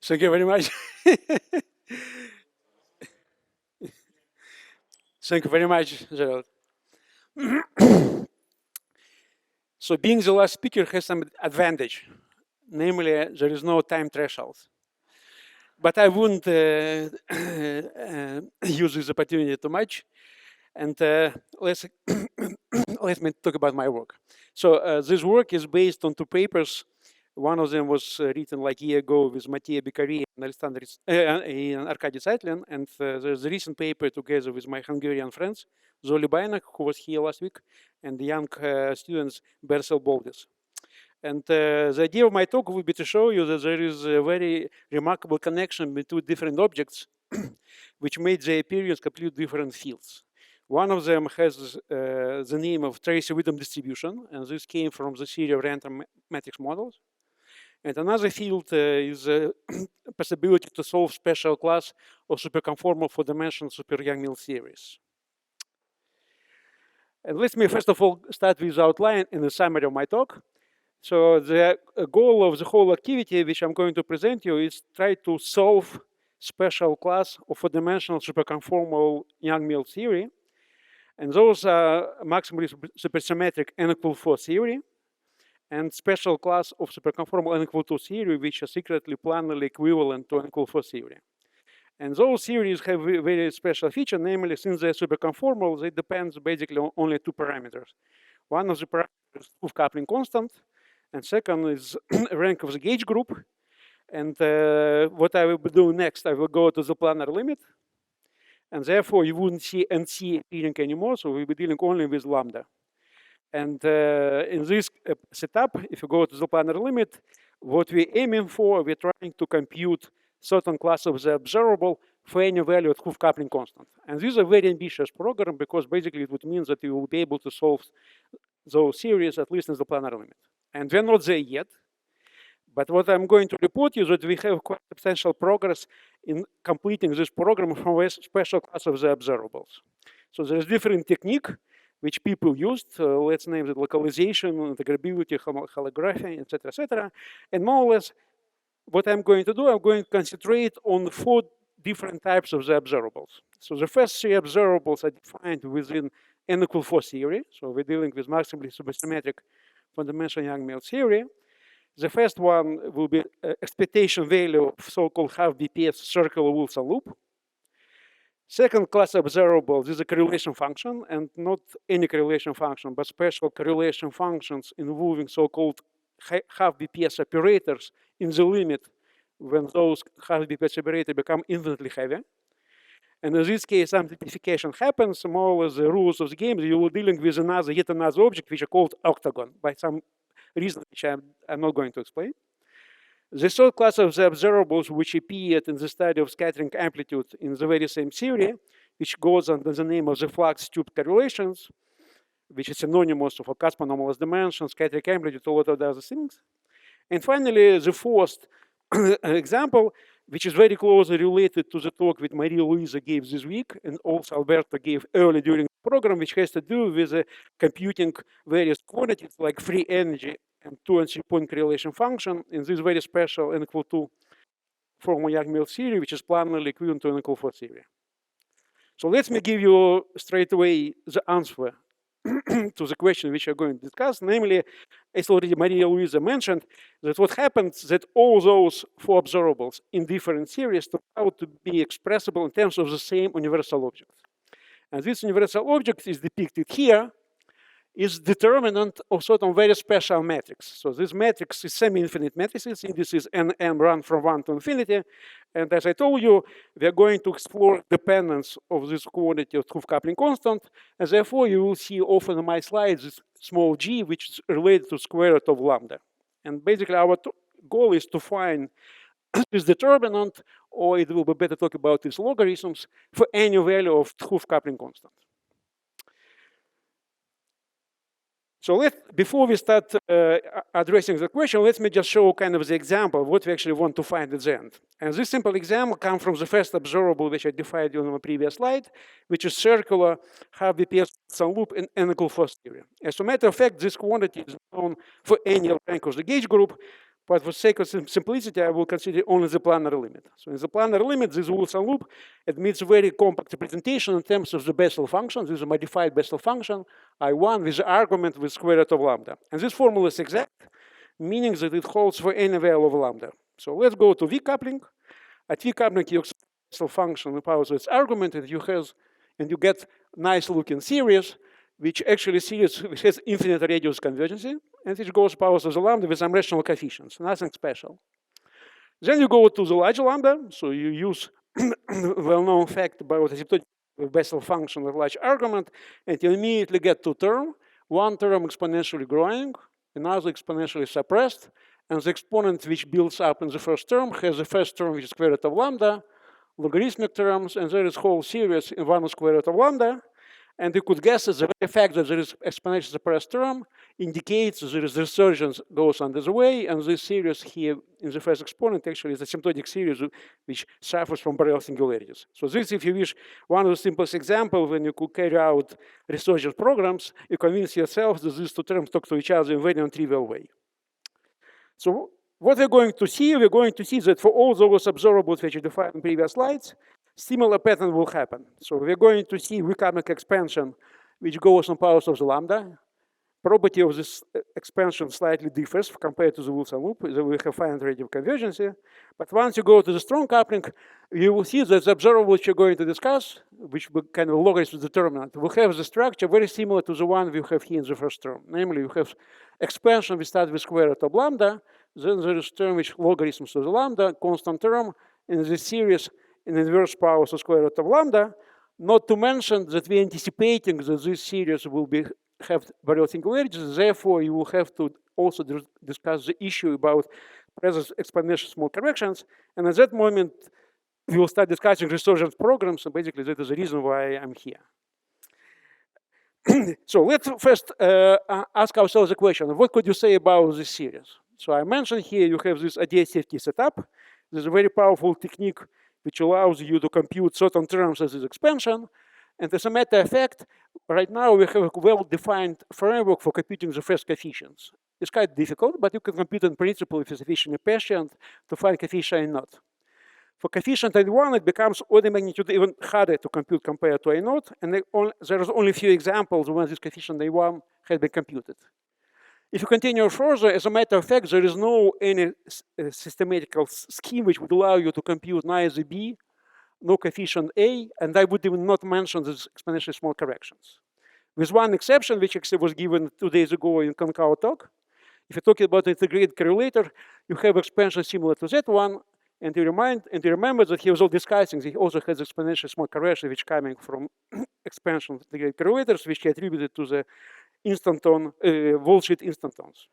Thank you very much. Thank you very much, Gerald. So being the last speaker has some advantage. Namely, there is no time threshold. But I wouldn't use this opportunity too much. And let's let me talk about my work. So this work is based on two papers. One of them was written like a year ago with Mattia Beccari and Alexander and Arkady Zeitlin, and there's a recent paper together with my Hungarian friends, Zoli Bajnak, who was here last week, and the young students Bersel Boldis. And the idea of my talk will be to show you that there is a very remarkable connection between two different objects, which made their appearance completely different fields. One of them has the name of Tracy-Widom distribution, and this came from the series of random matrix models. And another field is possibility to solve special class of superconformal four-dimensional super Young-Mills series. And let me first of all start with the outline and the summary of my talk. So the goal of the whole activity, which I'm going to present you, is try to solve special class of four-dimensional superconformal Young-Mills theory. And those are maximally supersymmetric n equal 4 theory and special class of superconformal n equal 2 theory, which are secretly planarly equivalent to n equal 4 theory. And those theories have a very special feature, namely, since they're superconformal, they depend basically on only two parameters. One of the parameters is proof coupling constant, and second is rank of the gauge group. And what I will do next, I will go to the planar limit, and therefore you wouldn't see NC appearing anymore, so we'll be dealing only with lambda. And in this setup, if you go to the planar limit, what we're aiming for, we're trying to compute certain class of the observable for any value at Hoof coupling constant. And this is a very ambitious program because basically it would mean that you will be able to solve those series at least in the planar limit. And we're not there yet. But what I'm going to report you is that we have quite substantial progress in completing this program from a special class of the observables. So there's different technique which people used. Let's name it localization, integrability, holography, etc., etc. And more or less, what I'm going to do, I'm going to concentrate on 4 different types of the observables. So the first 3 observables are defined within n equal 4 theory. So we're dealing with maximally supersymmetric four-dimensional Young-Mills theory. The first one will be expectation value of so-called half BPS circular Wilson loop. Second class observable is a correlation function, and not any correlation function, but special correlation functions involving so-called half BPS operators in the limit when those half BPS operators become infinitely heavy. And in this case, amplification happens, more or less the rules of the game, you are dealing with yet another object which are called octagon by some reason which I'm not going to explain. The third class of the observables which appeared in the study of scattering amplitude in the very same theory, which goes under the name of the flux tube correlations, which is synonymous of a Kaspa anomalous dimension, scattering amplitude, a lot of other things. And finally, the fourth example, which is very closely related to the talk that Maria Luisa gave this week, and also Alberto gave early during the program, which has to do with computing various quantities like free energy and 2 and 3 point correlation function in this very special n equal 2 formal Young-Mills theory, which is planarly equivalent to n equal 4 theory. So let me give you straight away the answer to the question which we're going to discuss, namely, as already Maria Luisa mentioned, that what happens that all those 4 observables in different series turn out to be expressible in terms of the same universal object. And this universal object is depicted here, is determinant of certain very special matrix. So this matrix is semi-infinite matrices. Indices NM run from 1 to infinity. And as I told you, we are going to explore dependence of this quantity of Hoof coupling constant. And therefore, you will see often in my slides this small g, which is related to square root of lambda. And basically, our goal is to find this determinant, or it will be better to talk about these logarithms, for any value of Hoof coupling constant. So before we start addressing the question, let me just show kind of the example of what we actually want to find at the end. And this simple example comes from the first observable which I defined on the previous slide, which is circular half BPS loop in n equal 4 theory. As a matter of fact, this quantity is known for any rank of the gauge group, But for sake of simplicity, I will consider only the planar limit. So in the planar limit, this Wilson loop admits very compact representation in terms of the Bessel function. This is a modified Bessel function, I1, with the argument with square root of lambda. And this formula is exact, meaning that it holds for any value of lambda. So let's go to V coupling. At V coupling, you express the Bessel function in power of its argument, and you get nice looking series, which actually which has infinite radius convergency, and which goes powers of the lambda with some rational coefficients, nothing special. Then you go to the large lambda, so you use well-known fact about asymptotic Bessel function with large argument, and you immediately get two terms, one term exponentially growing, another exponentially suppressed, and the exponent which builds up in the first term has the first term which is square root of lambda, logarithmic terms, and there is whole series in 1 square root of lambda. And you could guess that the very fact that there is exponentially suppressed term indicates that there is resurgence goes under the way, and this series here in the first exponent actually is a asymptotic series which suffers from parallel singularities. So this, if you wish, one of the simplest examples when you could carry out resurgence programs, you convince yourself that these two terms talk to each other in a very non-trivial way. So what we're going to see that for all those observables which are defined in previous slides, similar pattern will happen. So we're going to see Wickhamic expansion, which goes on powers of the lambda. Property of this expansion slightly differs compared to the Wilson loop. We have finite radius convergency. But once you go to the strong coupling, you will see that the observable which you're going to discuss, which kind of logarithm determinant, will have the structure very similar to the one we have here in the first term. Namely, you have expansion, we start with square root of lambda, then there is term which logarithms of the lambda, constant term, in the series in inverse powers of square root of lambda, not to mention that we're anticipating that this series will have variable singularities, therefore you will have to also discuss the issue about presence exponential small corrections, and at that moment we will start discussing resurgence programs, and basically that is the reason why I'm here. So let's first ask ourselves the question, what could you say about this series? So I mentioned here you have this ADS-CFT setup. This is a very powerful technique which allows you to compute certain terms as this expansion. And as a matter of fact, right now we have a well-defined framework for computing the first coefficients. It's quite difficult, but you can compute in principle if you're sufficiently patient to find coefficient A0. For coefficient A1, it becomes order of magnitude even harder to compute compared to A0, and there is only a few examples when this coefficient A1 has been computed. If you continue further, as a matter of fact, there is no any systematical scheme which would allow you to compute neither B, no coefficient A, and I would even not mention these exponentially small corrections. With one exception, which actually was given 2 days ago in Concau talk. If you're talking about integrated correlator, you have expansion similar to that one, and you remember that he was all discussing, he also has exponentially small correction which coming from expansion of integrated correlators, which he attributed to the instanton, Walsh-Reed instantons.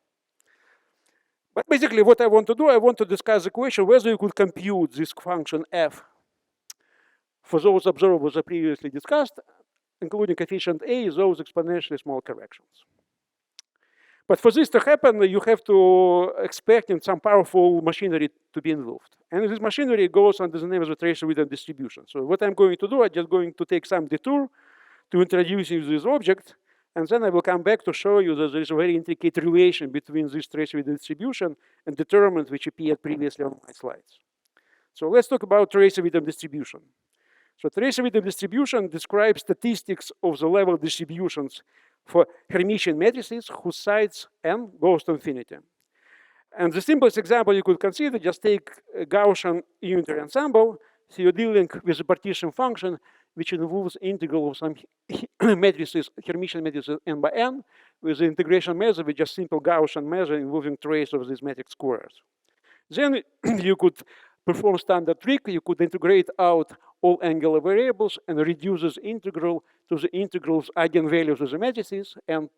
But basically what I want to do, I want to discuss the question whether you could compute this function f for those observables I previously discussed, including coefficient A, those exponentially small corrections. But for this to happen, you have to expect some powerful machinery to be involved. And this machinery goes under the name of the Tracy-Widom distribution. So what I'm going to do, I'm just going to take some detour to introduce you to this object, and then I will come back to show you that there is a very intricate relation between this Tracy-Widom distribution and determinant which appeared previously on my slides. So let's talk about Tracy-Widom distribution. So Tracy-Widom distribution describes statistics of the level distributions for Hermitian matrices whose size n goes to infinity. And the simplest example you could consider, just take a Gaussian unitary ensemble. So you're dealing with a partition function which involves integral of some matrices, Hermitian matrices n by n, with the integration measure with just simple Gaussian measure involving trace of these matrix squares. Then you could perform standard trick. You could integrate out all angular variables and reduce this integral to the integrals eigenvalues of the matrices and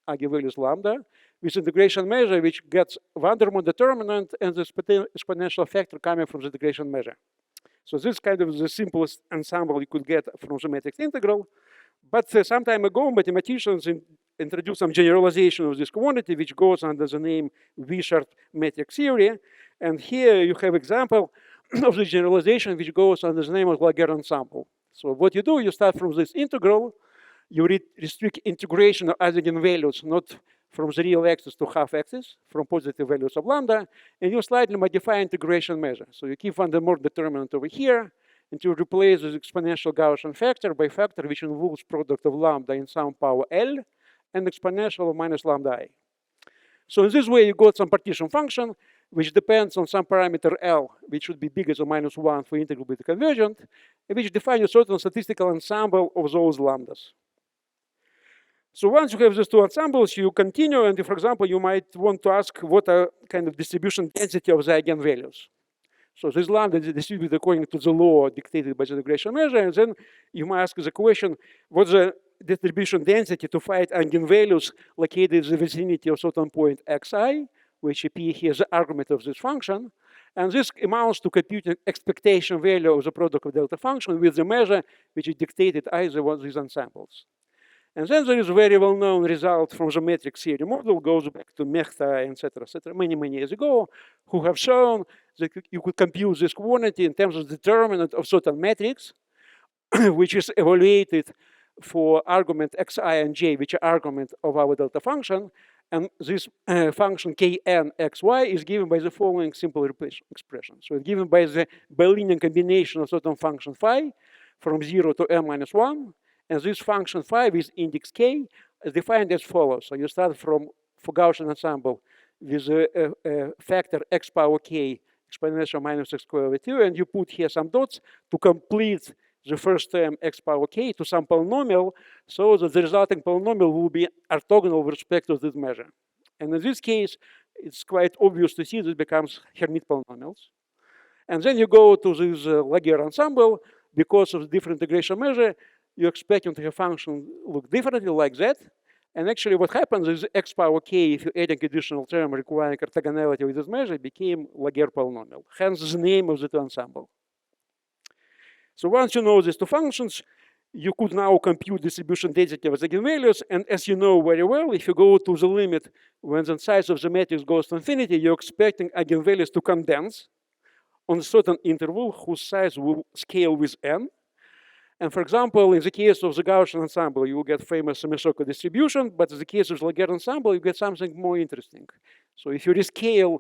eigenvalues lambda with integration measure which gets Vandermonde determinant and the exponential factor coming from the integration measure. So this is kind of the simplest ensemble you could get from the matrix integral. But some time ago, mathematicians introduced some generalization of this quantity, which goes under the name Wishart matrix theory. And here you have example of the generalization, which goes under the name of Laguerre ensemble. So what you do, you start from this integral, you restrict integration of eigenvalues, not from the real axis to half axis, from positive values of lambda, and you slightly modify integration measure. So you keep the Morse determinant over here, and you replace this exponential Gaussian factor by factor which involves product of lambda in some power L and exponential of minus lambda I. So in this way, you got some partition function which depends on some parameter L, which should be bigger than minus 1 for integral beta convergent, and which defines a certain statistical ensemble of those lambdas. So once you have these two ensembles, you continue, and for example, you might want to ask what are kind of distribution density of the eigenvalues. So this lambda is distributed according to the law dictated by the integration measure, and then you might ask the question, what's the distribution density to find eigenvalues located in the vicinity of certain point xi, which appear here as the argument of this function, and this amounts to computing expectation value of the product of delta function with the measure which is dictated either one of these ensembles. And then there is a very well-known result from the metric theory model, goes back to Mehta, etc., many, many years ago, who have shown that you could compute this quantity in terms of determinant of certain metrics, which is evaluated for argument xi and j, which are argument of our delta function. And this function kn xy is given by the following simple expression. So it's given by the bilinear combination of certain function phi from 0 to m minus 1. And this function phi with index k is defined as follows. So you start from, for Gaussian ensemble, with a factor x power k exponential minus x squared over 2, and you put here some dots to complete the first term x power k to some polynomial, so that the resulting polynomial will be orthogonal with respect to this measure. And in this case, it's quite obvious to see this becomes Hermite polynomials. And then you go to this Laguerre ensemble. Because of the different integration measure, you're expecting to have function look differently like that. And actually what happens is x power k, if you add an additional term requiring orthogonality with this measure, became Laguerre polynomial. Hence the name of the ensemble. So once you know these two functions, you could now compute distribution density of the eigenvalues. And as you know very well, if you go to the limit when the size of the matrix goes to infinity, you're expecting eigenvalues to condense on a certain interval whose size will scale with n. And for example, in the case of the Gaussian ensemble, you will get famous semicircular distribution, but in the case of the Laguerre ensemble, you get something more interesting. So if you rescale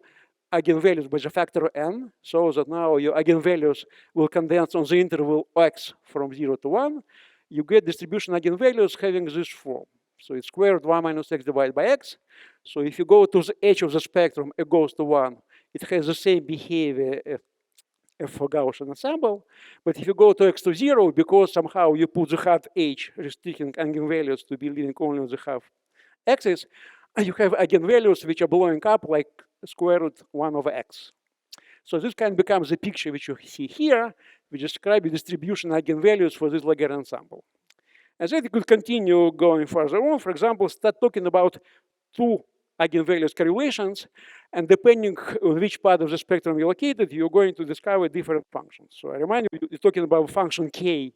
eigenvalues by the factor n, so that now your eigenvalues will condense on the interval x from 0 to 1, you get distribution eigenvalues having this form. So it's squared 1 minus x divided by x. So if you go to the edge of the spectrum, it goes to 1. It has the same behavior for Gaussian ensemble. But if you go to x to 0, because somehow you put the hard h restricting eigenvalues to be leading only on the half axis, you have eigenvalues which are blowing up like square root 1 over x. So this kind of becomes the picture which you see here, which describes the distribution eigenvalues for this Laguerre ensemble. And then you could continue going further on. For example, start talking about two eigenvalues correlations, and depending on which part of the spectrum you're located, you're going to discover different functions. So I remind you, you're talking about function k,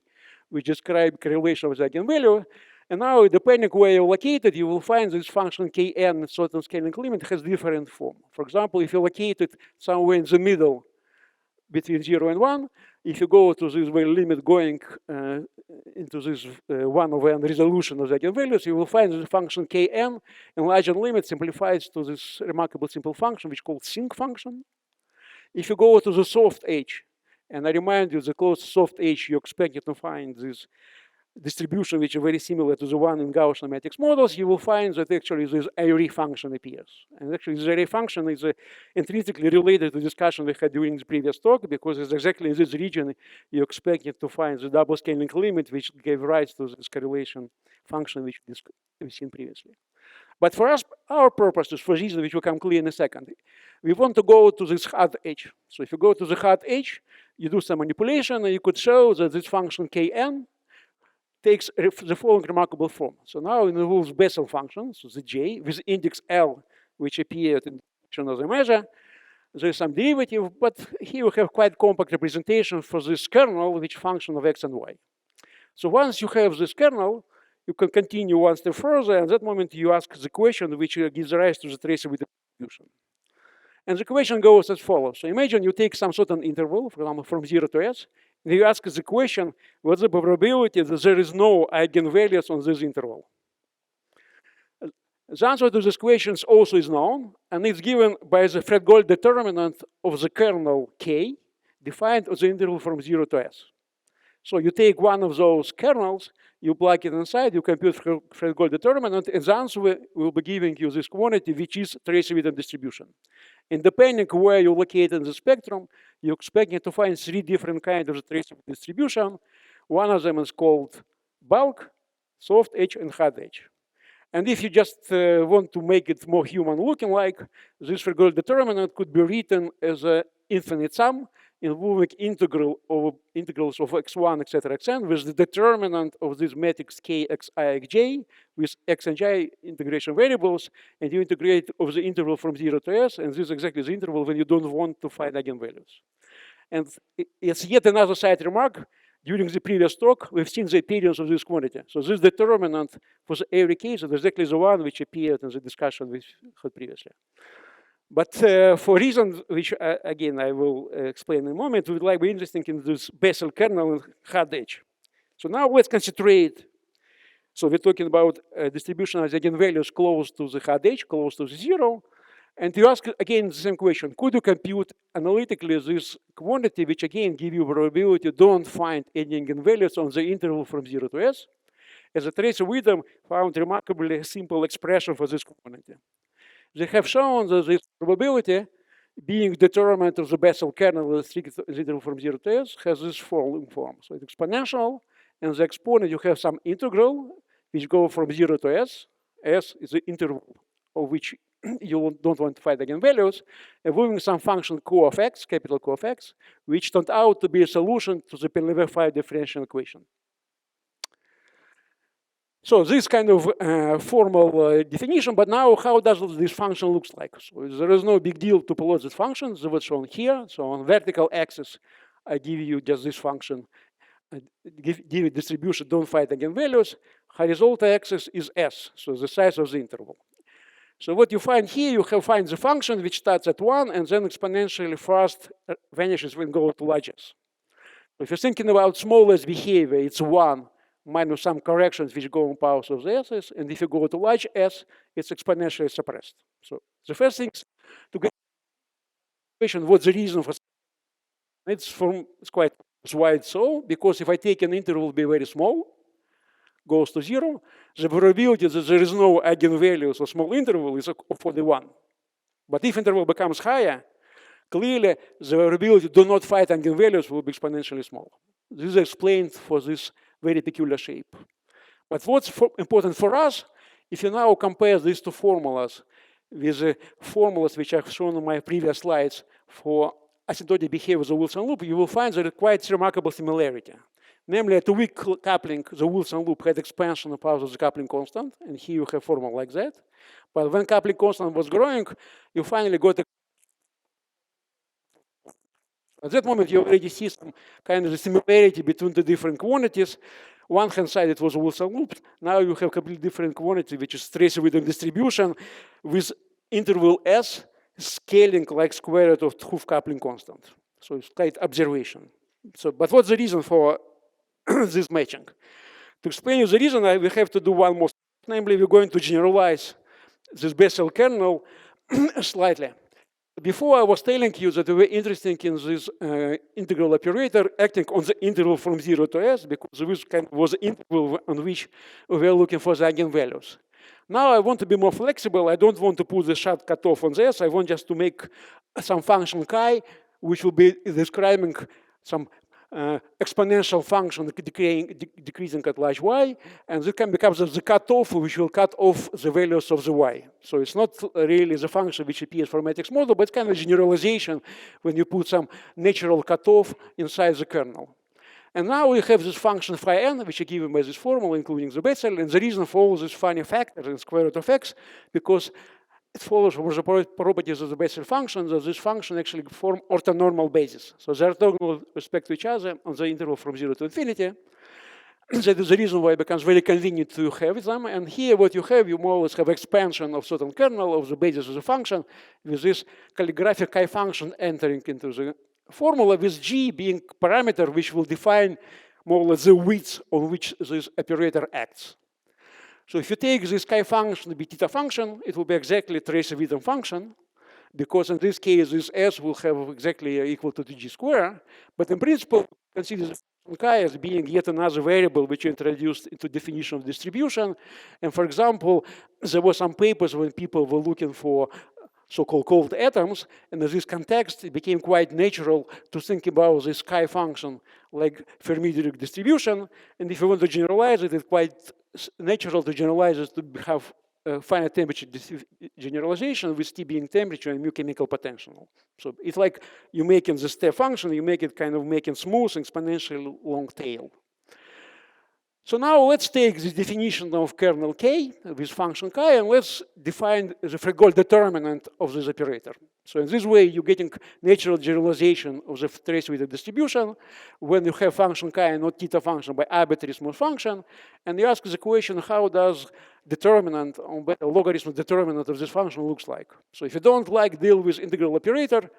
which describes correlation with the eigenvalue. And now, depending where you're located, you will find this function kn at certain scaling limit has different form. For example, if you're located somewhere in the middle between 0 and 1, if you go to this limit going into this 1 over n resolution of the eigenvalues, you will find the function kn in larger limit simplifies to this remarkable simple function, which is called sinc function. If you go to the soft h, and I remind you, the closed soft h, you expect to find this distribution which is very similar to the one in Gaussian matrix models, you will find that actually this array function appears. And actually this array function is intrinsically related to the discussion we had during the previous talk, because it's exactly in this region you expect to find the double scaling limit which gave rise to this correlation function which we've seen previously. But for us, our purposes, for reasons which will come clear in a second, we want to go to this hard h. So if you go to the hard h, you do some manipulation, and you could show that this function kn takes the following remarkable form. So now it involves Bessel function, so the j, with index L, which appeared in the function of the measure. There is some derivative, but here we have quite compact representation for this kernel, which function of x and y. So once you have this kernel, you can continue one step further, and at that moment you ask the question which gives rise to the Tracy-Widom distribution. And the question goes as follows. So imagine you take some certain interval, for example, from 0 to s, and you ask the question, what's the probability that there is no eigenvalues on this interval? The answer to this question also is known, and it's given by the Fred-Gold determinant of the kernel K, defined as the interval from 0 to S. So you take one of those kernels, you plug it inside, you compute Fred-Gold determinant, and the answer will be giving you this quantity, which is Tracy-Widom distribution. And depending where you locate in the spectrum, you're expecting to find 3 different kinds of the Tracy-Widom distribution. One of them is called bulk, soft edge, and hard edge. And if you just want to make it more human-looking like, this Fred-Gold determinant could be written as an infinite sum involving integrals of x1, etc., xn, with the determinant of this matrix k, xi, xj, with x and j integration variables, and you integrate of the interval from 0 to s, and this is exactly the interval when you don't want to find eigenvalues. And it's yet another side remark. During the previous talk, we've seen the appearance of this quantity. So this determinant for every case is exactly the one which appeared in the discussion we had previously. But for reasons which, again, I will explain in a moment, we would like to be interested in this Bessel kernel and hard edge. So now let's concentrate. So we're talking about a distribution of the eigenvalues close to the hard edge, close to the 0. And you ask again the same question: could you compute analytically this quantity, which again give you probability don't find any eigenvalues on the interval from 0 to s? As a Tracy-Widom found remarkably simple expression for this quantity. They have shown that this probability, being determinant of the Bessel kernel with the interval from 0 to s, has this following form. So it's exponential, and the exponent you have some integral which go from 0 to s. S is the interval of which you don't want to find eigenvalues, involving some function q of x, capital Q of x, which turned out to be a solution to the Penlever-5 differential equation. So this kind of formal definition, but now how does this function look like? So there is no big deal to plot this function. This was shown here. So on vertical axis, I give you just this function, give it distribution, don't find eigenvalues. Horizontal axis is s, so the size of the interval. So what you find here, you have find the function which starts at 1 and then exponentially fast vanishes when go to large s. If you're thinking about smallest behavior, it's 1 minus some corrections which go in powers of the s's, and if you go to large s, it's exponentially suppressed. So the first thing is to get question what's the reason for it's quite wide so, because if I take an interval be very small, goes to 0, the probability that there is no eigenvalues or small interval is 41. But if interval becomes higher, clearly the probability to not find eigenvalues will be exponentially small. This is explained for this very peculiar shape. But what's important for us, if you now compare these two formulas with the formulas which I've shown on my previous slides for asymptotic behavior of the Wilson loop, you will find there is quite remarkable similarity. Namely, at a weak coupling, the Wilson loop had expansion of powers of the coupling constant, and here you have formula like that. But when coupling constant was growing, you finally got a at that moment, you already see some kind of similarity between the different quantities. One hand side, it was a Wilson loop. Now you have completely different quantity, which is Tracy-Widom distribution with interval s scaling like square root of Hoof coupling constant. So it's quite observation. So, but what's the reason for this matching? To explain you the reason, we have to do one more. Namely, we're going to generalize this Bessel kernel slightly. Before I was telling you that we were interested in this integral operator acting on the interval from 0 to s, because this kind of was the interval on which we were looking for the eigenvalues. Now I want to be more flexible. I don't want to put the sharp cutoff on this. I want just to make some function chi, which will be describing some exponential function decreasing at large y, and this can become the cutoff which will cut off the values of the y. So it's not really the function which appears for matrix model, but it's kind of generalization when you put some natural cutoff inside the kernel. And now we have this function phi n, which is given by this formula, including the Bessel, and the reason for all these funny factors in square root of x, because it follows from the properties of the Bessel function that this function actually form orthonormal basis. So they're orthogonal with respect to each other on the interval from 0 to infinity. That is the reason why it becomes very convenient to have them. And here what you have, you more or less have expansion of certain kernel of the basis of the function with this calligraphic chi function entering into the formula with g being parameter which will define more or less the width on which this operator acts. So if you take this chi function, the theta function, it will be exactly Tracy-Widom function, because in this case, this S will have exactly equal to 2g squared. But in principle, consider the function chi as being yet another variable which you introduced into definition of distribution. And for example, there were some papers when people were looking for so-called cold atoms, and in this context, it became quite natural to think about this chi function like Fermi-Dirac distribution. And if you want to generalize it, it's quite natural to generalize it to have finite temperature generalization with T being temperature and mu chemical potential. So it's like you making the step function, you make it kind of making smooth, exponentially long tail. So now let's take this definition of kernel K with function chi, and let's define the Fredgold determinant of this operator. So in this way, you're getting natural generalization of the Tracy-Widom distribution when you have function chi and not theta function by arbitrary smooth function. And you ask the question, how does determinant, logarithm determinant of this function looks like? So if you don't like deal with integral operator,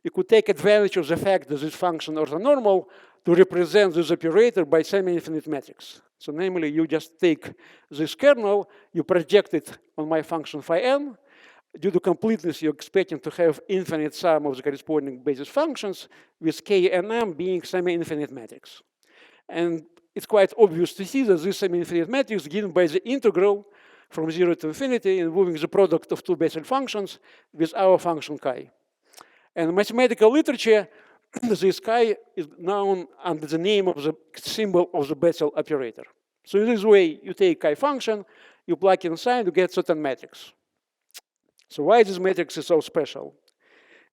you could take advantage of the fact that this function is orthonormal to represent this operator by semi-infinite matrix. So namely, you just take this kernel, you project it on my function phi n. Due to completeness, you're expecting to have infinite sum of the corresponding basis functions with k and m being semi-infinite matrix. And it's quite obvious to see that this semi-infinite matrix is given by the integral from 0 to infinity involving the product of two Bessel functions with our function chi. And in mathematical literature, this chi is known under the name of the symbol of the Bessel operator. So in this way, you take chi function, you plug inside to get certain matrix. So why this matrix is so special?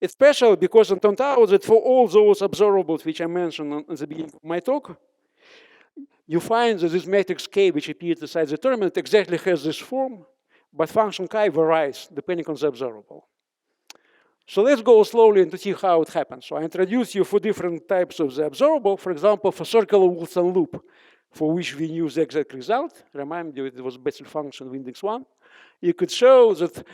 It's special because it turned out that for all those observables which I mentioned in the beginning of my talk, you find that this matrix K, which appears inside the determinant, exactly has this form, but function chi varies depending on the observable. So let's go slowly and to see how it happens. So I introduce you 4 different types of the observable. For example, for circular Wilson loop, for which we knew the exact result. Remind you, it was Bessel function of index 1. You could show that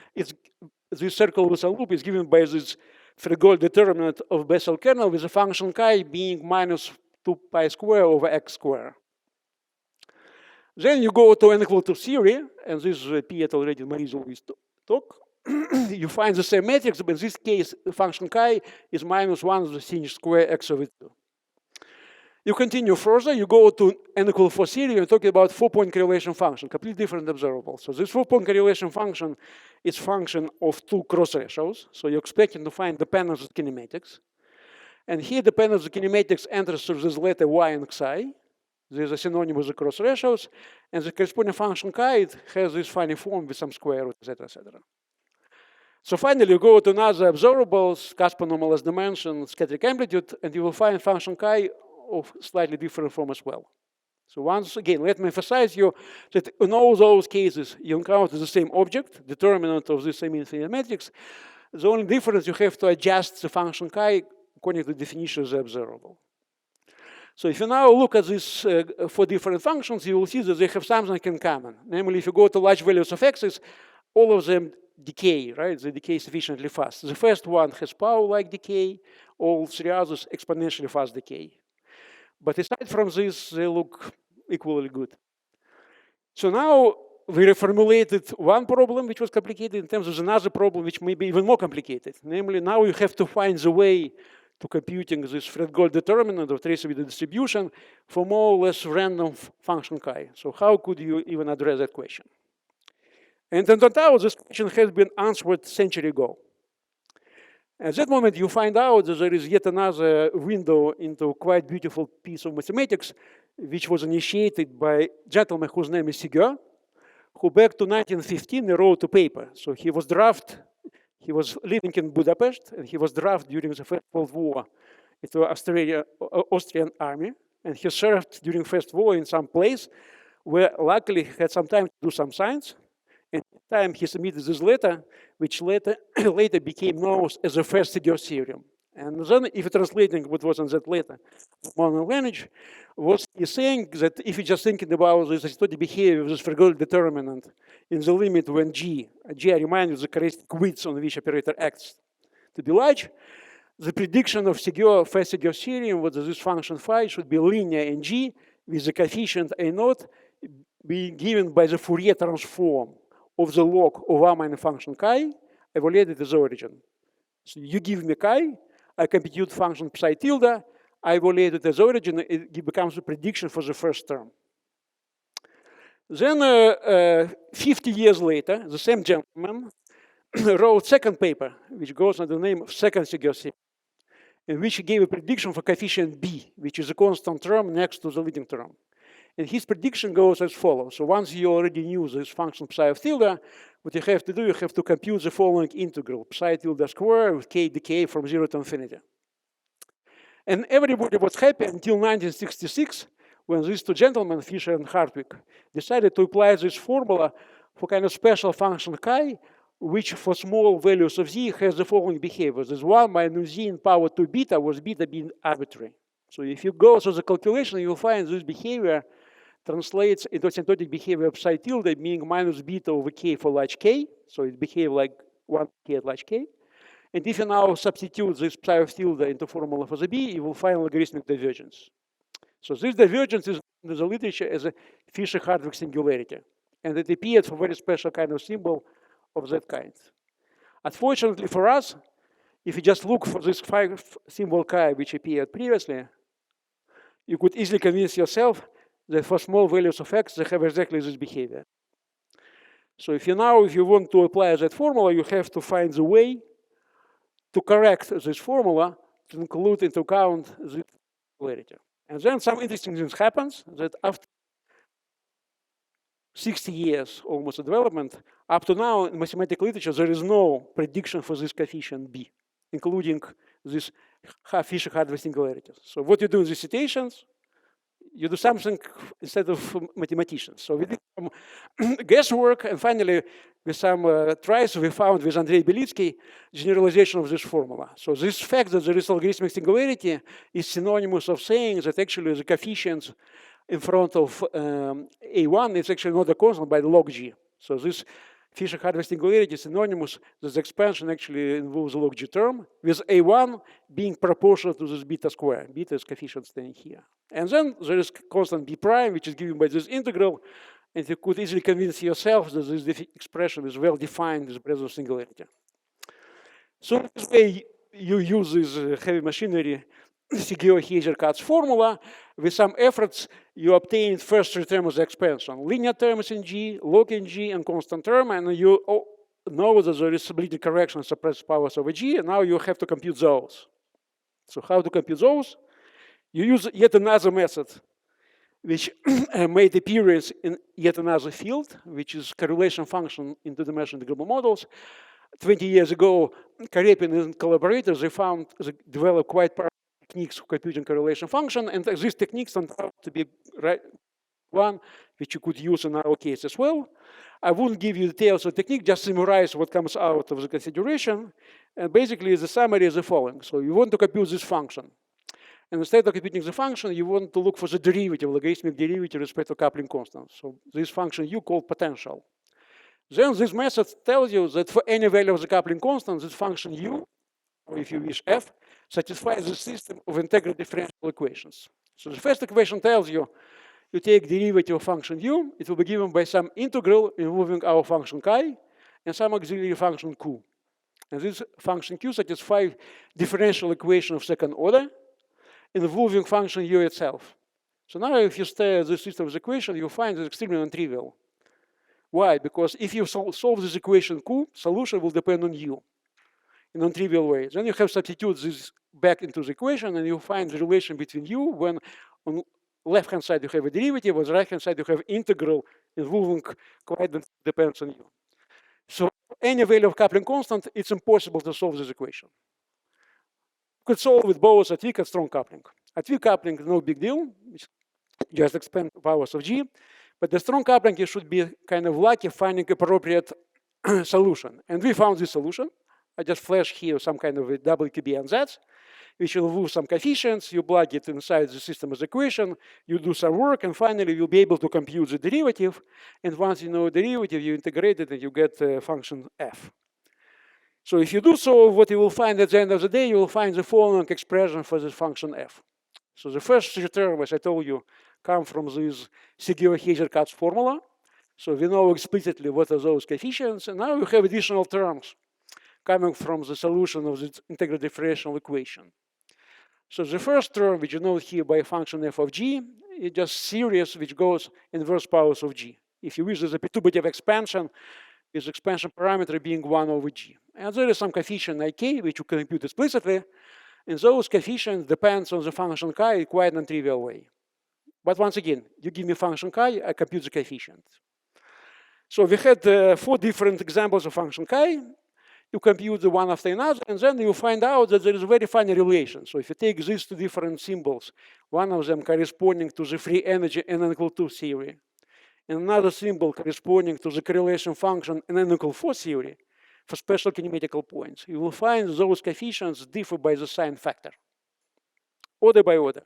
this circular Wilson loop is given by this Fredgold determinant of Bessel kernel with the function chi being minus 2 pi square over x square. Then you go to n equal to theory, and this appeared already in Marisol's talk. You find the same matrix, but in this case, the function chi is minus 1 of the sin square x over 2. You continue further, you go to n equal 4 theory, and talking about 4-point correlation function, completely different observable. So this 4-point correlation function is function of 2 cross ratios. So you're expecting to find dependence of kinematics. And here dependence of kinematics enters through this letter y and xi. There's a synonym with the cross ratios. And the corresponding function chi has this funny form with some square root, etc., etc. So finally, you go to another observables, Caspar normalized dimension, scattering amplitude, and you will find function chi of slightly different form as well. So once again, let me emphasize you that in all those cases, you encounter the same object, determinant of this semi-infinite matrix. The only difference, you have to adjust the function chi according to the definition of the observable. So if you now look at these 4 different functions, you will see that they have something in common. Namely, if you go to large values of x's, all of them decay, right? They decay sufficiently fast. The first one has power-like decay, all 3 others exponentially fast decay. But aside from this, they look equally good. So now we reformulated one problem which was complicated in terms of another problem which may be even more complicated. Namely, now you have to find the way to computing this Fredgold determinant of Tracy-Widom distribution for more or less random function chi. So how could you even address that question? And it turned out this question has been answered a century ago. At that moment, you find out that there is yet another window into a quite beautiful piece of mathematics, which was initiated by a gentleman whose name is Seguin, who back to 1915 wrote a paper. So he was living in Budapest, and he was drafted during the First World War into Austrian army, and he served during First War in some place where luckily he had some time to do some science. And at the time he submitted this letter, which later became known as the first Seguin theorem. And then, if you're translating what was in that letter, modern language, was he saying that if you're just thinking about this asymptotic behavior of this Fredgold determinant in the limit when G, I remind you the characteristic width on which operator acts to be large, the prediction of Seguin, first Seguin theorem was that this function phi should be linear in G with the coefficient A0 being given by the Fourier transform of the log of R minus function chi, evaluated as origin. So you give me chi, I compute function psi tilde, I evaluate it as origin, it becomes a prediction for the first term. Then 50 years later, the same gentleman wrote second paper, which goes under the name of second Segers, in which he gave a prediction for coefficient b, which is a constant term next to the leading term. And his prediction goes as follows. So once you already knew this function psi of tilde, what you have to do, you have to compute the following integral, psi tilde square with k decay from 0 to infinity. And everybody was happy until 1966, when these two gentlemen, Fisher and Hartwig, decided to apply this formula for kind of special function chi, which for small values of z has the following behavior. This 1 minus z in power 2 beta, with beta being arbitrary. So if you go through the calculation, you'll find this behavior translates into asymptotic behavior of psi tilde being minus beta over k for large k. So it behaves like 1k at large k. And if you now substitute this psi of tilde into formula for the b, you will find logarithmic divergence. So this divergence is in the literature as a Fisher-Hartwig singularity. And it appeared for very special kind of symbol of that kind. Unfortunately for us, if you just look for this symbol chi which appeared previously, you could easily convince yourself that for small values of x, they have exactly this behavior. So if you want to apply that formula, you have to find the way to correct this formula to include into account this singularity. And then some interesting things happens that after 60 years almost of development, up to now in mathematical literature, there is no prediction for this coefficient b, including this Fisher-Hartwig singularities. So what you do in these situations, you do something instead of mathematicians. So we did some guesswork, and finally, with some tries, we found with Andrei Belitsky generalization of this formula. So this fact that there is logarithmic singularity is synonymous of saying that actually the coefficients in front of A1 is actually not a constant by the log G. So this Fisher-Hartwig singularity is synonymous that the expansion actually involves a log G term, with A1 being proportional to this beta square. Beta is coefficient staying here. And then there is constant B prime, which is given by this integral, and you could easily convince yourself that this expression is well defined with presence of singularity. So this way you use this heavy machinery Segers-Hazer-Katz formula. With some efforts, you obtain first three terms of the expansion: linear terms in G, log in G, and constant term. And you know that there is bleeding correction of suppressed powers over G, and now you have to compute those. So how to compute those? You use yet another method, which made appearance in yet another field, which is correlation function in two-dimensional integrable models. 20 years ago, Karepin and collaborators, they developed quite powerful techniques for computing correlation function, and these techniques turned out to be one which you could use in our case as well. I won't give you details of the technique, just summarize what comes out of the consideration. And basically, the summary is the following. So you want to compute this function. And instead of computing the function, you want to look for the derivative, logarithmic derivative with respect to coupling constant. So this function u called potential. Then this method tells you that for any value of the coupling constant, this function u, or if you wish f, satisfies the system of integral differential equations. So the first equation tells you, you take derivative of function u, it will be given by some integral involving our function chi and some auxiliary function q. And this function q satisfies differential equation of second order involving function u itself. So now if you stare at this system of equation, you find it extremely non-trivial. Why? Because if you solve this equation q, solution will depend on u in a non-trivial way. Then you have substitute this back into the equation, and you find the relation between u when on left-hand side you have a derivative, on the right-hand side you have integral involving quite depends on u. So any value of coupling constant, it's impossible to solve this equation. You could solve with both at weak and strong coupling. At weak coupling, no big deal, just expand powers of G. But the strong coupling, you should be kind of lucky finding appropriate solution. And we found this solution. I just flash here some kind of a WQB and Z, which will involve some coefficients. You plug it inside the system as equation. You do some work, and finally you'll be able to compute the derivative. And once you know the derivative, you integrate it, and you get function f. So if you do so, what you will find at the end of the day, you will find the following expression for this function f. So the first three terms, as I told you, come from this Seguin-Hazer-Katz formula. So we know explicitly what are those coefficients, and now we have additional terms coming from the solution of the integral differential equation. So the first term, which you know here by function f of g, is just series which goes inverse powers of g. If you wish, there's a perturbative expansion, with expansion parameter being 1 over g. And there is some coefficient ik, which you can compute explicitly, and those coefficients depends on the function chi in quite a non-trivial way. But once again, you give me function chi, I compute the coefficient. So we had 4 different examples of function chi. You compute the one after another, and then you find out that there is a very funny relation. So if you take these 2 different symbols, one of them corresponding to the free energy n equal 2 theory, and another symbol corresponding to the correlation function in n equal 4 theory for special kinematical points, you will find those coefficients differ by the sign factor, order by order.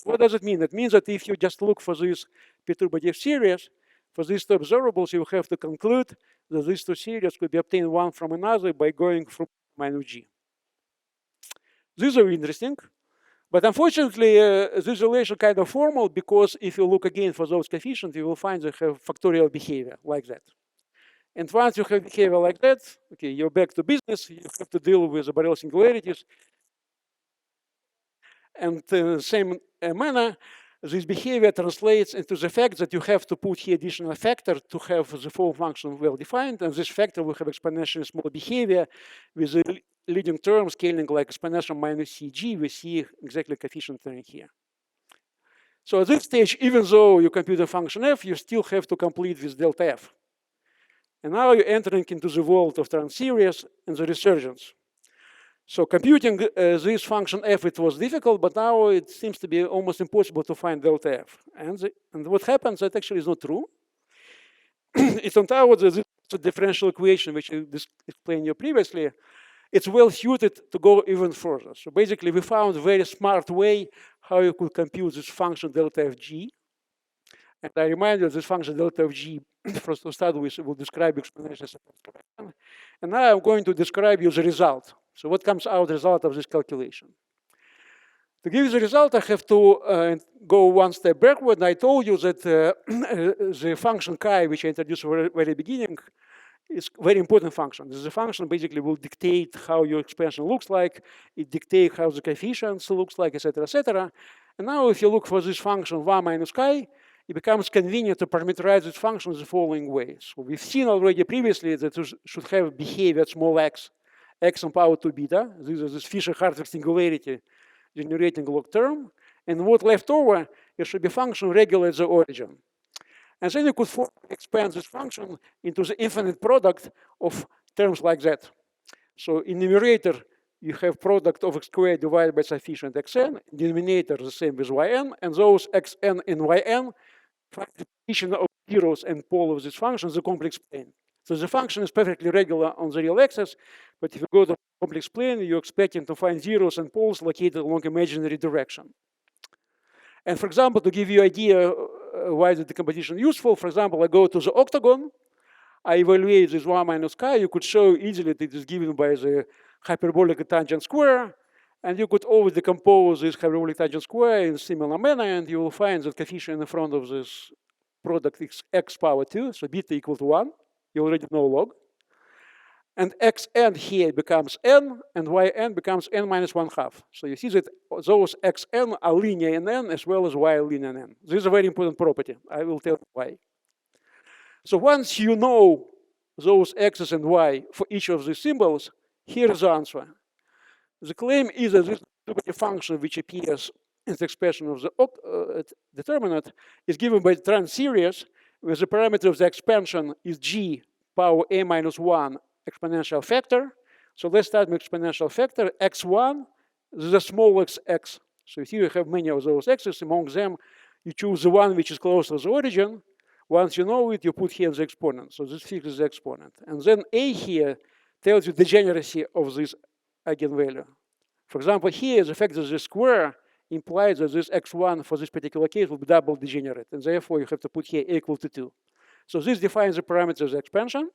What does it mean? It means that if you just look for this perturbative series, for these 2 observables, you have to conclude that these 2 series could be obtained one from another by going from minus g. These are interesting, but unfortunately, this relation kind of formal, because if you look again for those coefficients, you will find they have factorial behavior like that. And once you have behavior like that, okay, you're back to business, you have to deal with the Borel singularities. And in the same manner, this behavior translates into the fact that you have to put here additional factor to have the full function well defined, and this factor will have exponentially small behavior with the leading term scaling like exponential minus cg. We see exactly coefficient term here. So at this stage, even though you compute the function f, you still have to complete this delta f. And now you're entering into the world of term series and the resurgence. So computing this function f, it was difficult, but now it seems to be almost impossible to find delta f. And what happens, that actually is not true. It turned out that this differential equation, which I explained you previously, it's well suited to go even further. So basically, we found a very smart way how you could compute this function delta of g. And I remind you this function delta of g, first to start with, will describe exponential. And now I'm going to describe you the result. So what comes out the result of this calculation? To give you the result, I have to go one step backward. And I told you that the function chi, which I introduced at the very beginning, is a very important function. This is a function basically will dictate how your expansion looks like. It dictates how the coefficients looks like, etc., etc. And now if you look for this function 1 minus chi, it becomes convenient to parameterize this function the following way. So we've seen already previously that it should have behavior at small x on power 2 beta. This is this Fisher-Hartwig singularity generating log term. And what left over, it should be function regular at the origin. And then you could expand this function into the infinite product of terms like that. So in numerator, you have product of x squared divided by sufficient xn. Denominator the same with yn. And those xn and yn find the position of zeros and pole of this function, the complex plane. So the function is perfectly regular on the real axis, but if you go to the complex plane, you're expecting to find zeros and poles located along imaginary direction. And for example, to give you an idea why the decomposition is useful, for example, I go to the octagon, I evaluate this 1 minus chi, you could show easily that it is given by the hyperbolic tangent square, and you could always decompose this hyperbolic tangent square in a similar manner, and you will find that coefficient in front of this product is x power 2, so beta equal to 1. You already know log. And xn here becomes n, and yn becomes n minus 1/2. So you see that those xn are linear in n as well as y are linear in n. This is a very important property. I will tell you why. So once you know those x's and y for each of these symbols, here's the answer. The claim is that this function which appears in the expression of the determinant is given by the trans series, where the parameter of the expansion is g power a minus 1 exponential factor. So let's start with exponential factor. x1 is the smallest x. So here you have many of those x's. Among them, you choose the one which is close to the origin. Once you know it, you put here the exponent. So this fixes the exponent. And then a here tells you the degeneracy of this eigenvalue. For example, here the fact that the square implies that this x1 for this particular case will be double degenerate. And therefore, you have to put here a equal to 2. So this defines the parameters of the expansion.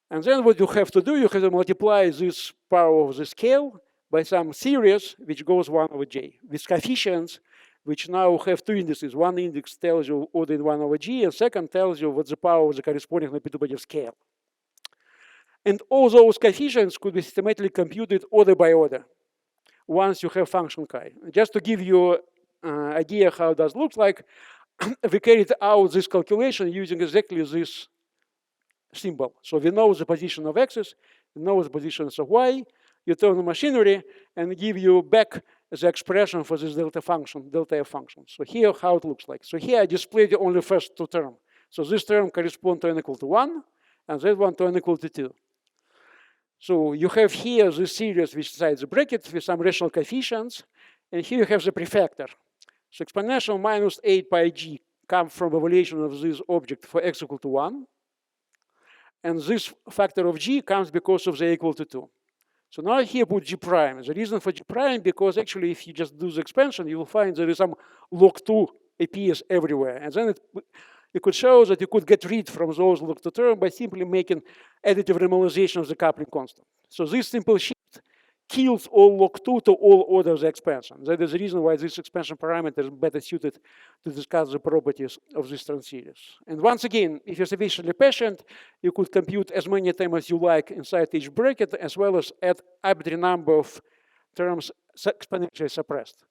And then what you have to do, you have to multiply this power of the scale by some series which goes 1 over j with coefficients which now have two indices. One index tells you order in 1 over G, and second tells you what the power of the corresponding repeatable scale. And all those coefficients could be systematically computed order by order once you have function chi. Just to give you an idea how it does look like, we carried out this calculation using exactly this symbol. So we know the position of x's, we know the positions of y, you turn the machinery and give you back the expression for this delta function, delta f function. So here how it looks like. So here I displayed only the first two terms. So this term corresponds to n equal to 1, and that one to n equal to 2. So you have here this series which is inside the bracket with some rational coefficients, and here you have the prefactor. So exponential minus 8 pi g comes from evaluation of this object for x equal to 1. And this factor of g comes because of the equal to 2. So now here put g prime. The reason for g prime, because actually if you just do the expansion, you will find there is some log 2 appears everywhere. And then you could show that you could get rid from those log 2 terms by simply making additive renormalization of the coupling constant. So this simple shift kills all log 2 to all order of the expansion. That is the reason why this expansion parameter is better suited to discuss the properties of this transseries. And once again, if you're sufficiently patient, you could compute as many terms as you like inside each bracket, as well as add arbitrary number of terms exponentially suppressed.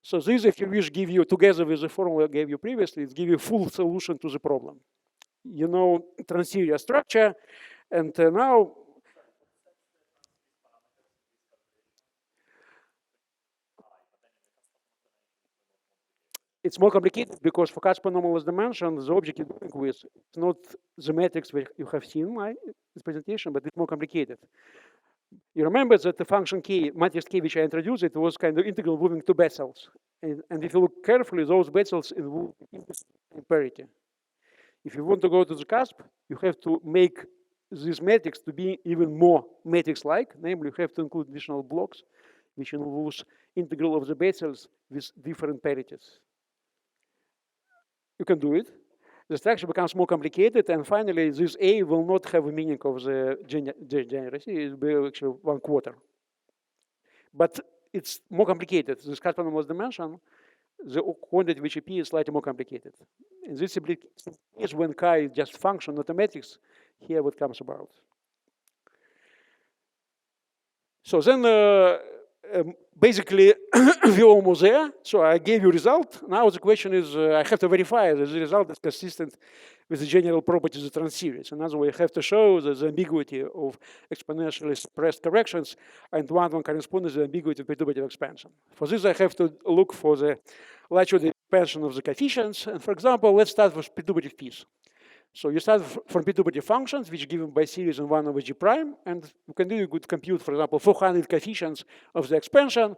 So this, if you wish, give you, together with the formula I gave you previously, it gives you full solution to the problem. You know transseries structure, and now it's more complicated because for Caspar anomalous dimension, the object you're dealing with is not the matrix which you have seen in this presentation, but it's more complicated. You remember that the function k, matrix k, which I introduced, it was kind of integral moving to bezels. And if you look carefully, those bezels involve in parity. If you want to go to the cusp, you have to make this matrix to be even more matrix-like. Namely, you have to include additional blocks, which involves integral of the bezels with different parities. You can do it. The structure becomes more complicated, and finally, this A will not have a meaning of the degeneracy. It will be actually 1/4. But it's more complicated. This Caspar anomalous dimension, the quantity which appears is slightly more complicated. And this is when chi is just function, not a matrix. Here, what comes about. So then, basically, we're almost there. So I gave you result. Now the question is, I have to verify that the result is consistent with the general properties of the transseries. In other words, I have to show that the ambiguity of exponentially suppressed corrections and one corresponds to the ambiguity of perturbative expansion. For this, I have to look for the likelihood expansion of the coefficients. And for example, let's start with perturbative piece. So you start from perturbative functions, which are given by series in 1 over g prime, and you can do a good compute, for example, 400 coefficients of the expansion.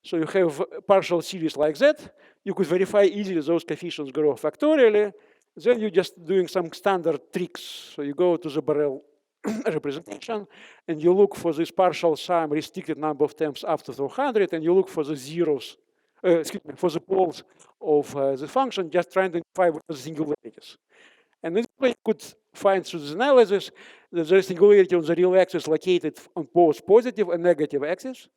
So you have partial series like that. You could verify easily those coefficients grow factorially. Then you're just doing some standard tricks. So you go to the Borel representation, and you look for this partial sum restricted number of terms after 400, and you look for the zeros, for the poles of the function, just trying to identify what are the singularities. And this way you could find through this analysis that there is singularity on the real axis located on both positive and negative axes.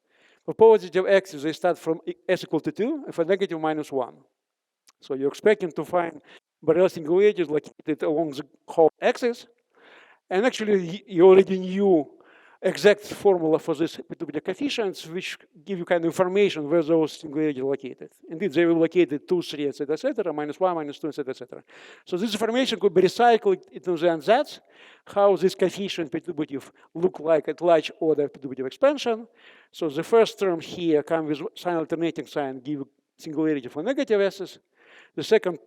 For positive axis, they start from s equal to 2, and for negative, -1. So you're expecting to find Borel singularities located along the whole axis. And actually, you already knew exact formula for this perturbative coefficients, which give you kind of information where those singularities are located. Indeed, they were located 2, 3, etc., etc., -1, -2, etc., etc. So this information could be recycled into the ansatz, how this coefficient perturbative look like at large order perturbative expansion. So the first term here comes with sign alternating sign, give singularity for negative s's. The second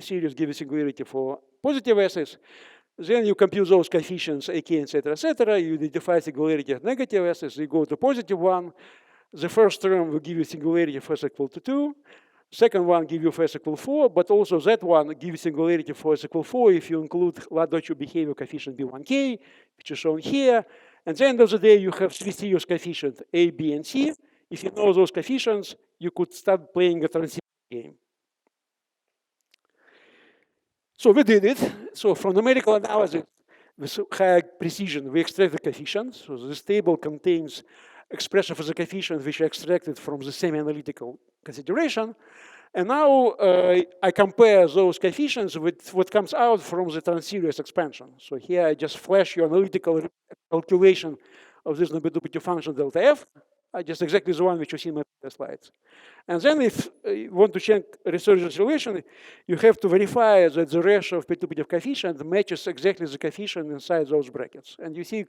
series gives singularity for positive s's. Then you compute those coefficients, ak, etc., etc. You identify singularity of negative s's. You go to positive one. The first term will give you singularity for s equal to 2. Second one give you for s equal 4, but also that one gives singularity for s equal 4 if you include Ladoccio behavior coefficient b1k, which is shown here. And at the end of the day, you have 3 series coefficients, a, b, and c. If you know those coefficients, you could start playing a transseries game. So we did it. So from numerical analysis with high precision, we extract the coefficients. So this table contains expression for the coefficients which are extracted from the semi-analytical consideration. And now I compare those coefficients with what comes out from the transseries expansion. So here I just flash your analytical calculation of this Nobility function delta f, just exactly the one which you see in my slides. And then if you want to check resurgence relation, you have to verify that the ratio of P2P coefficient matches exactly the coefficient inside those brackets. And you see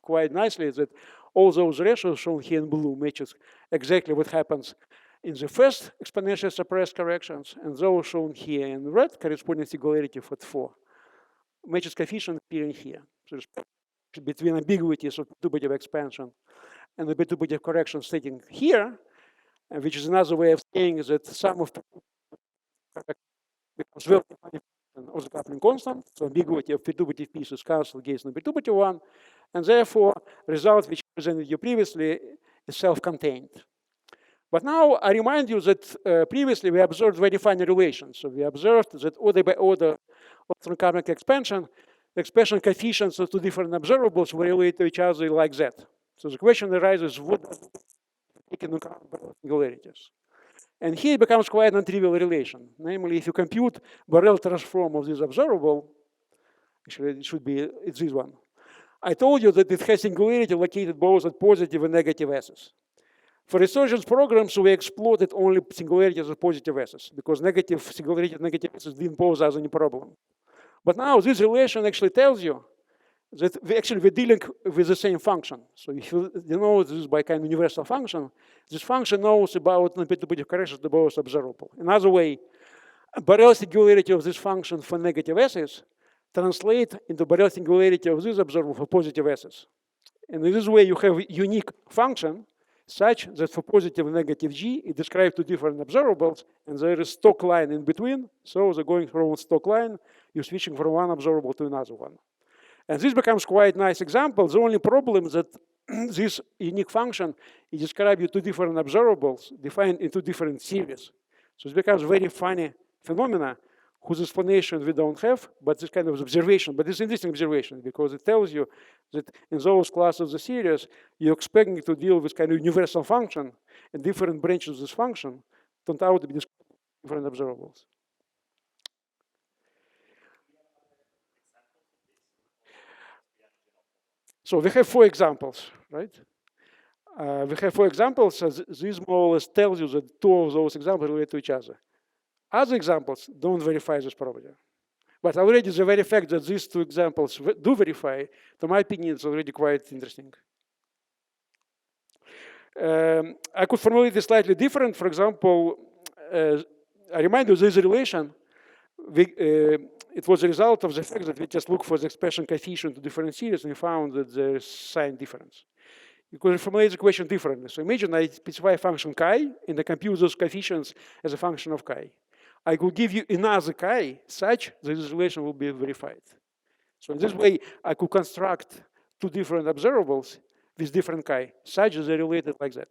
quite nicely that all those ratios shown here in blue matches exactly what happens in the first exponentially suppressed corrections, and those shown here in red corresponding singularity for 4 matches coefficient appearing here. So between ambiguities of P2P expansion and the P2P correction sitting here, which is another way of saying that sum of becomes well of the coupling constant, so ambiguity of perturbative pieces cancel against the perturbative one, and therefore result which I presented you previously is self-contained. But now I remind you that previously we observed very funny relations. So we observed that order by order of coupling expansion, the expansion coefficients of two different observables will relate to each other like that. So the question arises, what does it take into account singularities? And here it becomes quite a non-trivial relation. Namely, if you compute Borel transform of this observable, actually it should be, it's this one. I told you that it has singularity located both at positive and negative S's. For resurgence programs, we exploited only singularities of positive S's because negative singularity of negative S's didn't pose us any problem. But now this relation actually tells you that we're dealing with the same function. So if you know this by kind of universal function, this function knows about non-P2P corrections to both observable. Another way, Borel singularity of this function for negative S's translate into Borel singularity of this observable for positive S's. And in this way, you have a unique function such that for positive and negative G, it describes two different observables, and there is stock line in between. So they're going from one stock line, you're switching from one observable to another one. And this becomes quite a nice example. The only problem is that this unique function, it describes you two different observables defined in two different series. So it becomes very funny phenomena whose explanation we don't have, but this kind of observation, but it's interesting observation because it tells you that in those classes of the series, you're expecting to deal with kind of universal function, and different branches of this function turned out to be different observables. So we have 4 examples, right? We have 4 examples, as this more or less tells you that 2 of those examples relate to each other. Other examples don't verify this property. But already the very fact that these 2 examples do verify, to my opinion, is already quite interesting. I could formulate it slightly different. For example, I remind you this relation, it was a result of the fact that we just looked for the expression coefficient to different series and we found that there is sign difference. You could formulate the question differently. So imagine I specify a function chi and I compute those coefficients as a function of chi. I could give you another chi such that this relation will be verified. So in this way, I could construct 2 different observables with different chi, such as they're related like that.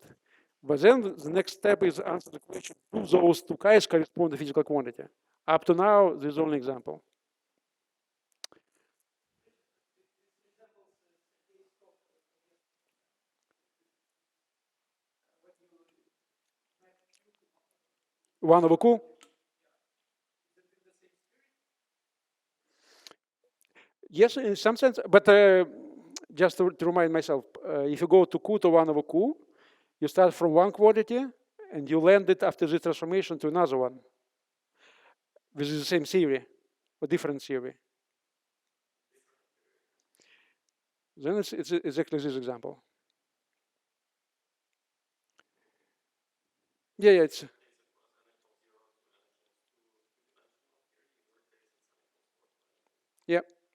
But then the next step is answer the question, do those 2 chi's correspond to physical quantity? Up to now, this is only example. One over Q. Yes, in some sense, but just to remind myself, if you go to Q to 1 over Q, you start from one quantity and you land it after the transformation to another one with the same theory or different theory. Then it's exactly this example. Yeah, it's.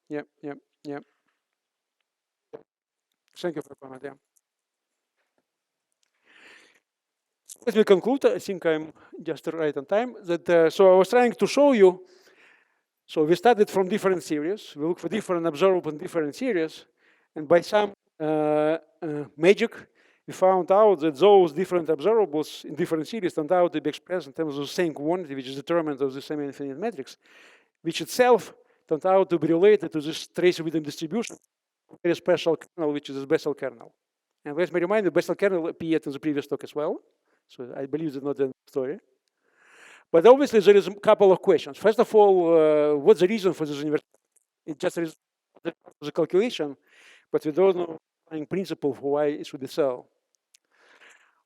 Yeah. Thank you for the comment. Yeah. Let me conclude. I think I'm just right on time. That so I was trying to show you. So we started from different series. We look for different observables in different series, and by some magic, we found out that those different observables in different series turned out to be expressed in terms of the same quantity, which is determinant of the semi-infinite matrix, which itself turned out to be related to this Tracy-Widom distribution, a very special kernel, which is this Bessel kernel. And let me remind you, Bessel kernel appeared in the previous talk as well. So I believe it's not the story. But obviously there is a couple of questions. First of all, what's the reason for this universal? It just is the calculation, but we don't know the principle for why it should be so.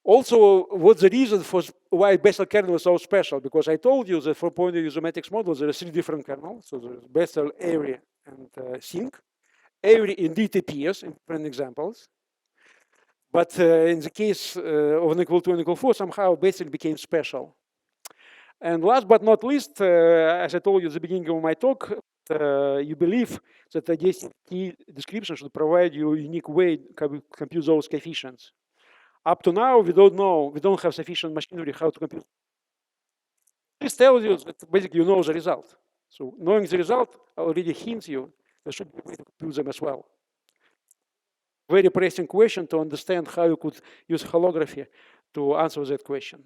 Also, what's the reason for why Bessel kernel is so special? Because I told you that for point of view matrix model, there are 3 different kernels. So there's Bessel, Avery, and Sink. Avery indeed appears in different examples. But in the case of n equal 2 and equal 4, somehow Bessel became special. And last but not least, as I told you at the beginning of my talk, you believe that the DST description should provide you a unique way to compute those coefficients. Up to now, we don't know, we don't have sufficient machinery how to compute. This tells you that basically you know the result. So knowing the result already hints you there should be a way to compute them as well. Very pressing question to understand how you could use holography to answer that question.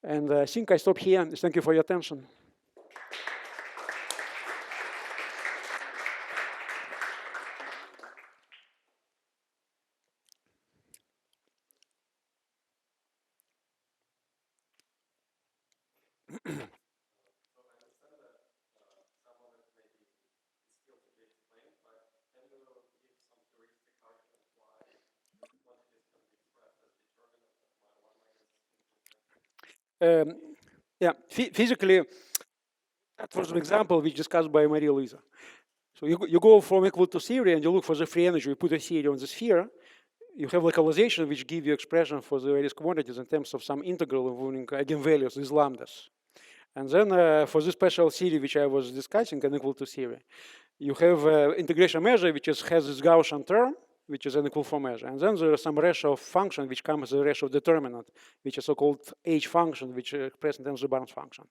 And I think I stop here. Thank you for your attention. Yeah, physically, that was an example which discussed by Maria Luisa. So you go from equal to theory and you look for the free energy, you put a theory on the sphere, you have localization which give you expression for the various quantities in terms of some integral involving eigenvalues, these lambdas. And then for this special theory which I was discussing, an equal to theory, you have integration measure which has this Gaussian term, which is an equal 4 measure. And then there is some ratio of function which comes as a ratio of determinant, which is so-called H function, which is expressed in terms of the Barnes function.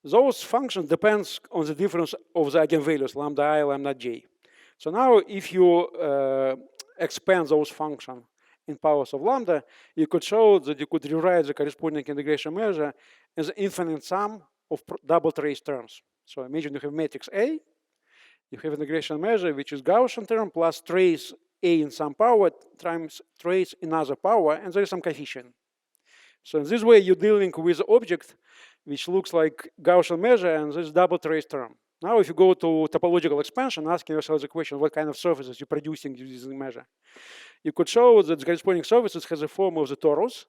Those functions depends on the difference of the eigenvalues, lambda I, lambda j. So now if you expand those functions in powers of lambda, you could show that you could rewrite the corresponding integration measure as an infinite sum of double trace terms. So imagine you have matrix A, you have integration measure which is Gaussian term plus trace A in some power times trace in other power, and there is some coefficient. So in this way you're dealing with an object which looks like Gaussian measure and this double trace term. Now if you go to topological expansion, asking yourself the question what kind of surfaces you're producing using the measure, you could show that the corresponding surfaces has a form of the torus,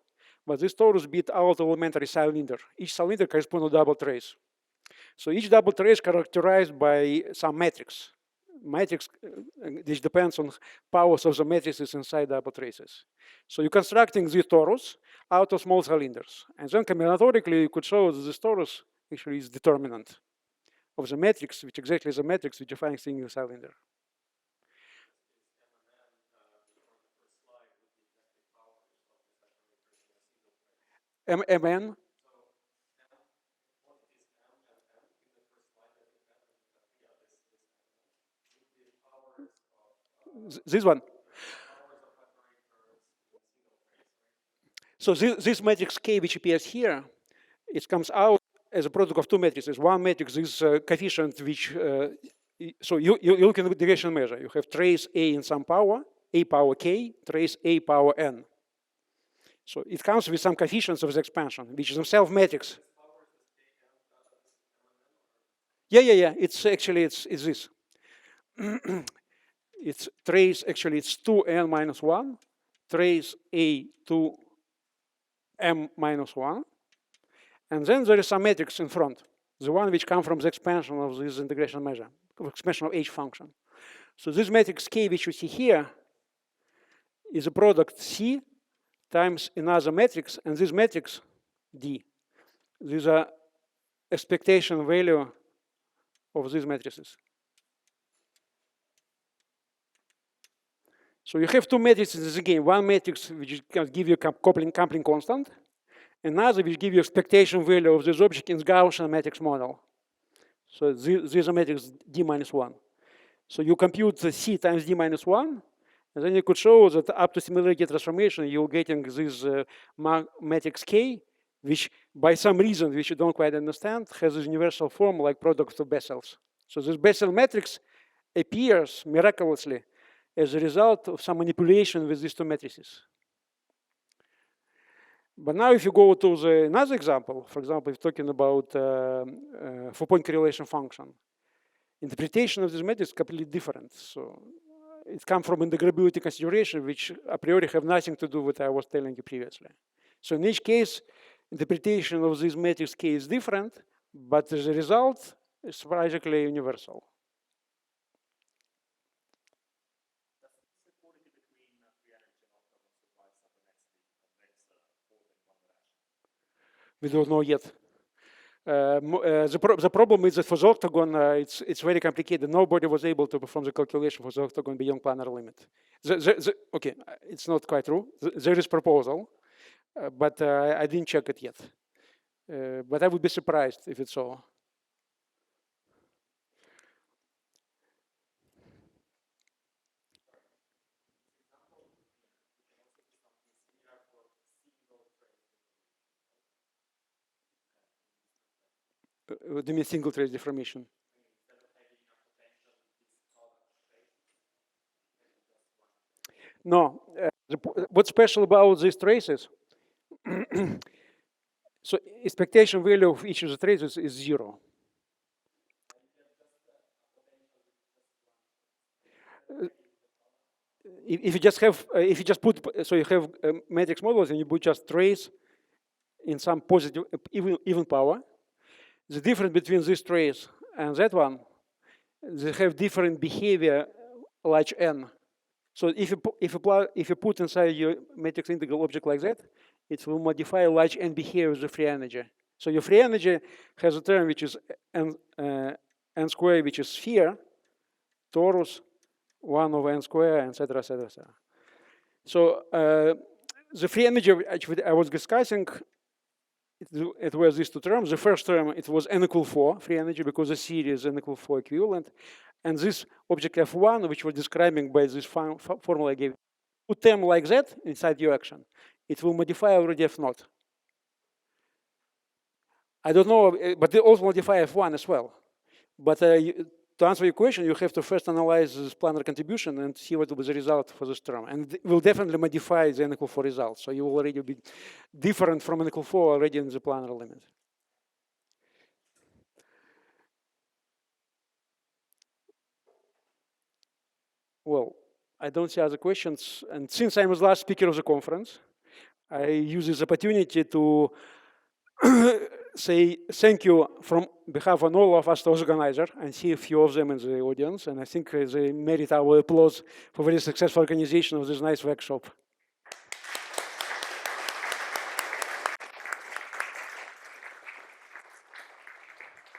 but this torus beat out elementary cylinder. Each cylinder corresponds to double trace. So each double trace characterized by some matrix. Matrix which depends on powers of the matrices inside double traces. So you're constructing this torus out of small cylinders. And then combinatorically you could show that this torus actually is determinant of the matrix, which exactly is the matrix which defines single cylinder. Mn. This one. So this matrix K which appears here, it comes out as a product of 2 matrices. One matrix is coefficient which, so you look at the integration measure. You have trace A in some power, A power K, trace A power N. So it comes with some coefficients of the expansion, which is themselves matrix. Yeah. It's actually, it's this. It's trace, actually it's 2n minus 1, trace A to m minus 1. And then there is some matrix in front, the one which comes from the expansion of this integration measure, expansion of H function. So this matrix K which you see here is a product C times another matrix, and this matrix D. These are expectation value of these matrices. So you have 2 matrices again. One matrix which can give you coupling constant, another which give you expectation value of this object in the Gaussian matrix model. So these are matrix D minus 1. So you compute the C times D minus 1, and then you could show that up to similarity transformation, you're getting this matrix K, which by some reason, which you don't quite understand, has this universal form like product of Bessels. So this Bessel matrix appears miraculously as a result of some manipulation with these 2 matrices. But now if you go to another example, for example, if talking about 4-point correlation function, interpretation of this matrix is completely different. So it comes from integrability consideration, which a priori have nothing to do with what I was telling you previously. So in each case, interpretation of this matrix K is different, but the result is surprisingly universal. We don't know yet. The problem is that for the octagon, it's very complicated. Nobody was able to perform the calculation for the octagon beyond planar limit. Okay, it's not quite true. There is proposal, but I didn't check it yet. But I would be surprised if it's so. What do you mean single trace deformation? No. What's special about these traces? So expectation value of each of the traces is 0. If you just have, if you just put, so you have matrix models and you put just trace in some positive, even power, the difference between this trace and that one, they have different behavior, large n. So if you put inside your matrix integral object like that, it will modify large n behavior with the free energy. So your free energy has a term which is n squared, which is sphere, torus, 1 over n squared, etc., etc., etc. So the free energy which I was discussing, it was these two terms. The first term, it was n equal 4 free energy because the series n equal 4 equivalent. And this object F1, which we're describing by this formula I gave, put them like that inside your action. It will modify already F0. I don't know, but they also modify F1 as well. But to answer your question, you have to first analyze this planar contribution and see what will be the result for this term. And it will definitely modify the n equal 4 result. So you will already be different from n equal 4 already in the planar limit. Well, I don't see other questions. And since I'm the last speaker of the conference, I use this opportunity to say thank you from behalf of all of us to organizers, and see a few of them in the audience. And I think they merit our applause for very successful organization of this nice workshop.